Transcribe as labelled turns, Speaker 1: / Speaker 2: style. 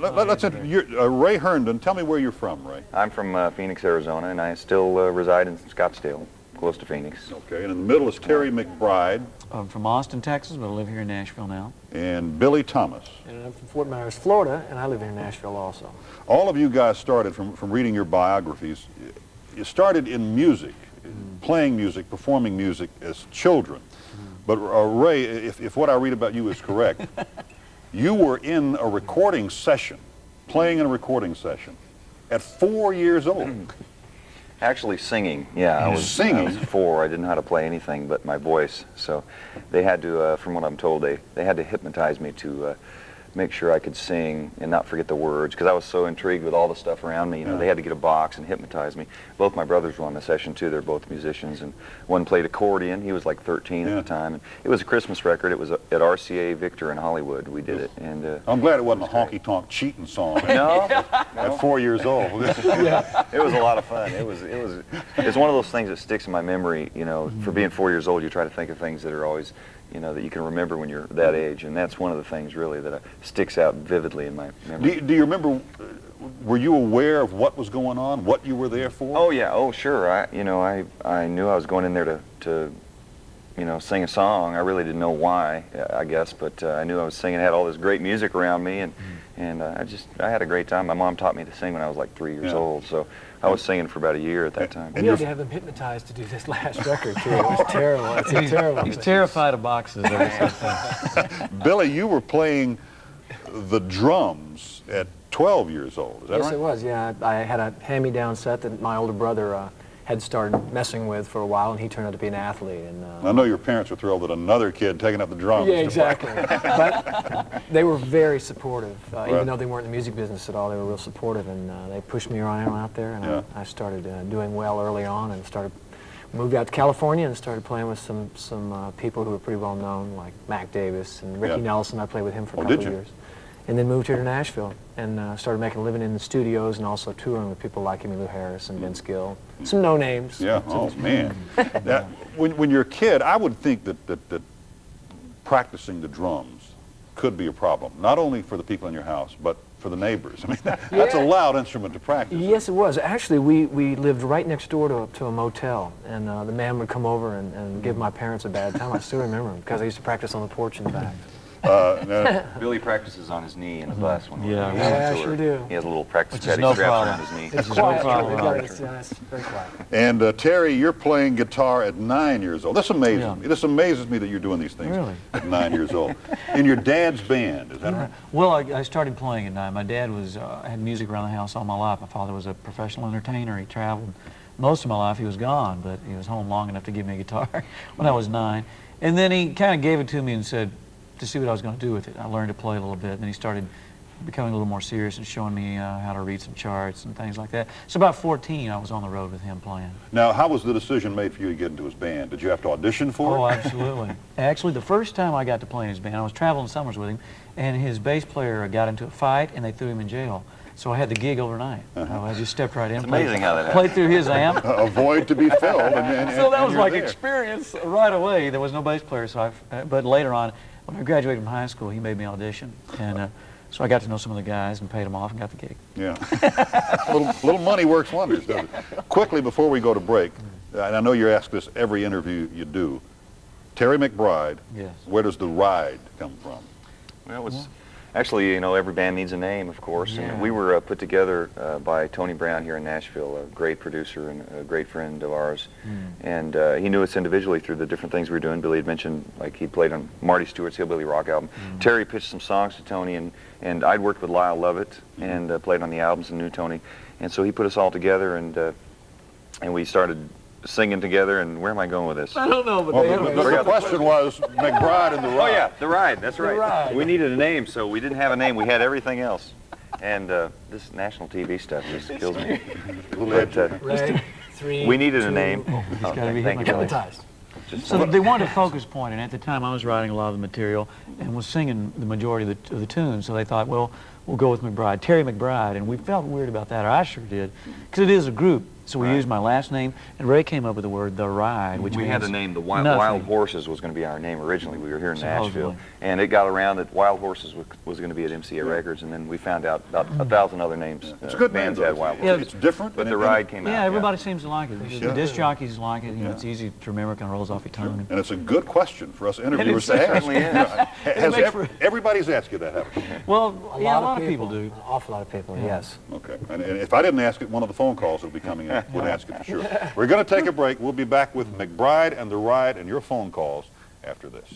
Speaker 1: Ray Herndon, tell me where you're from, Ray.
Speaker 2: I'm from Phoenix, Arizona, and I still reside in Scottsdale, close to Phoenix.
Speaker 1: Okay, and in the middle is Terry McBride.
Speaker 3: I'm from Austin, Texas, but I live here in Nashville now.
Speaker 1: And Billy Thomas.
Speaker 4: And I'm from Fort Myers, Florida, and I live here in Nashville also.
Speaker 1: All of you guys started from reading your biographies. You started in music, playing music, performing music as children. But Ray, if what I read about you is correct, you were in a recording session, playing in a recording session, at 4 years old.
Speaker 2: Actually singing, yeah. I was 4. I didn't know how to play anything but my voice. So they had to, from what I'm told, they had to hypnotize me to make sure I could sing and not forget the words, because I was so intrigued with all the stuff around me. You know, they had to get a box and hypnotize me. Both my brothers were on the session too. They're both musicians, and one played accordion. He was like 13 at the time. And it was a Christmas record. It was at RCA Victor in Hollywood. We did it, and
Speaker 1: I'm glad it wasn't a honky-tonk cheating song.
Speaker 2: No,
Speaker 1: at 4 years old.
Speaker 2: It was a lot of fun. It's one of those things that sticks in my memory. You know, for being 4 years old, you try to think of things that are always, you know, that you can remember when you're that age, and that's one of the things really that sticks out vividly in my memory.
Speaker 1: Do you remember? Were you aware of what was going on? What you were there for?
Speaker 2: Oh yeah. Oh sure. I knew I was going in there to you know, sing a song. I really didn't know why, I guess, but I knew I was singing. I had all this great music around me, and I had a great time. My mom taught me to sing when I was like 3 years old, so I was singing for about a year at that time.
Speaker 4: We had to have them hypnotized to do this last record, too. It was terrible. It's terrible.
Speaker 3: He's terrified of boxes ever since.
Speaker 1: Billy, you were playing the drums at 12 years old, is that right?
Speaker 4: Yes, it was, yeah. I had a hand-me-down set that my older brother had started messing with for a while, and he turned out to be an athlete. And
Speaker 1: I know your parents were thrilled that another kid taking up the drums.
Speaker 4: Yeah, exactly. But they were very supportive. Even though they weren't in the music business at all, they were real supportive, and they pushed me around out there, and I started doing well early on, and moved out to California and started playing with some people who were pretty well known, like Mac Davis and Ricky Nelson. I played with him for a couple of years. And then moved here to Nashville and started making a living in the studios and also touring with people like Emmylou Harris and Vince Gill. Some no names.
Speaker 1: Yeah, oh man. When you're a kid, I would think that practicing the drums could be a problem, not only for the people in your house, but for the neighbors. I mean, that's a loud instrument to practice.
Speaker 4: Yes, it was. Actually, we lived right next door to a motel, and the man would come over and give my parents a bad time. I still remember him because I used to practice on the porch in the back.
Speaker 2: Billy practices on his knee in the bus when we're on
Speaker 4: I sure do.
Speaker 2: He has a little practice pad he
Speaker 3: no
Speaker 2: straps
Speaker 3: problem.
Speaker 2: around his knee.
Speaker 4: It's quiet. It's very quiet.
Speaker 1: And Terry, you're playing guitar at 9 years old. This amazes me. This amazes me that you're doing these things at 9 years old. In your dad's band, is that right?
Speaker 3: Well, I started playing at 9. My dad had music around the house all my life. My father was a professional entertainer. He traveled most of my life. He was gone, but he was home long enough to give me a guitar when I was 9. And then he kind of gave it to me and said, to see what I was going to do with it. I learned to play a little bit, and then he started becoming a little more serious and showing me how to read some charts and things like that. So about 14, I was on the road with him playing.
Speaker 1: Now, how was the decision made for you to get into his band? Did you have to audition for it?
Speaker 3: Oh, absolutely. Actually, the first time I got to play in his band, I was traveling summers with him, and his bass player got into a fight, and they threw him in jail. So I had the gig overnight. I just stepped right in.
Speaker 2: It's amazing how that happened.
Speaker 3: Played through his amp.
Speaker 1: A void to be filled.
Speaker 3: So that was like experience right away. There was no bass player, so but later on, when I graduated from high school, he made me audition, and so I got to know some of the guys and paid them off and got the gig.
Speaker 1: Yeah. little money works wonders, doesn't it? Quickly, before we go to break, and I know you're asked this every interview you do, Terry McBride, where does the ride come from?
Speaker 2: Well, it was actually, you know, every band needs a name, of course, and we were put together by Tony Brown here in Nashville, a great producer and a great friend of ours, and he knew us individually through the different things we were doing. Billy had mentioned, like, he played on Marty Stewart's Hillbilly Rock album. Terry pitched some songs to Tony, and I'd worked with Lyle Lovett and played on the albums and knew Tony, and so he put us all together, and we started singing together. And where am I going with this?
Speaker 4: I don't know, but
Speaker 1: the question was McBride and the Ride.
Speaker 2: Oh yeah, the Ride. That's right.
Speaker 4: Ride.
Speaker 2: We needed a name, so we didn't have a name. We had everything else, and this national TV stuff just kills me. But we needed a name.
Speaker 3: He's got to be
Speaker 4: hypnotized.
Speaker 3: So they wanted a focus point, and at the time I was writing a lot of the material and was singing the majority of the tunes, so they thought, well, we'll go with McBride, Terry McBride, and we felt weird about that, or I sure did, because it is a group. So we used my last name, and Ray came up with the word The Ride, which
Speaker 2: we
Speaker 3: means
Speaker 2: had the name, the
Speaker 3: nothing.
Speaker 2: Wild Horses was going to be our name originally. We were here in
Speaker 3: Supposedly.
Speaker 2: Nashville, and it got around that Wild Horses was going to be at MCA Records, and then we found out about 1,000 other names.
Speaker 1: It's a good name,
Speaker 2: bands
Speaker 1: though.
Speaker 2: had Wild
Speaker 1: It's-
Speaker 2: Horses.
Speaker 1: It's different.
Speaker 2: But
Speaker 1: and
Speaker 2: The
Speaker 1: it-
Speaker 2: Ride came out.
Speaker 3: Yeah, everybody seems to like it.
Speaker 1: Yeah.
Speaker 3: The disc jockeys like it. You know,
Speaker 1: Yeah.
Speaker 3: it's easy to remember, kind of rolls off your tongue.
Speaker 1: And it's a good question for us interviewers to
Speaker 3: it
Speaker 1: ask.
Speaker 2: certainly is.
Speaker 1: Has
Speaker 3: makes for-
Speaker 1: everybody's asked you that, haven't you?
Speaker 3: Well, yeah, a lot of people do.
Speaker 4: An awful lot of people, yes.
Speaker 1: Okay. And if I didn't ask it, one of the phone calls that will be coming in would ask it for sure. We're going to take a break. We'll be back with McBride and The Ride and your phone calls after this.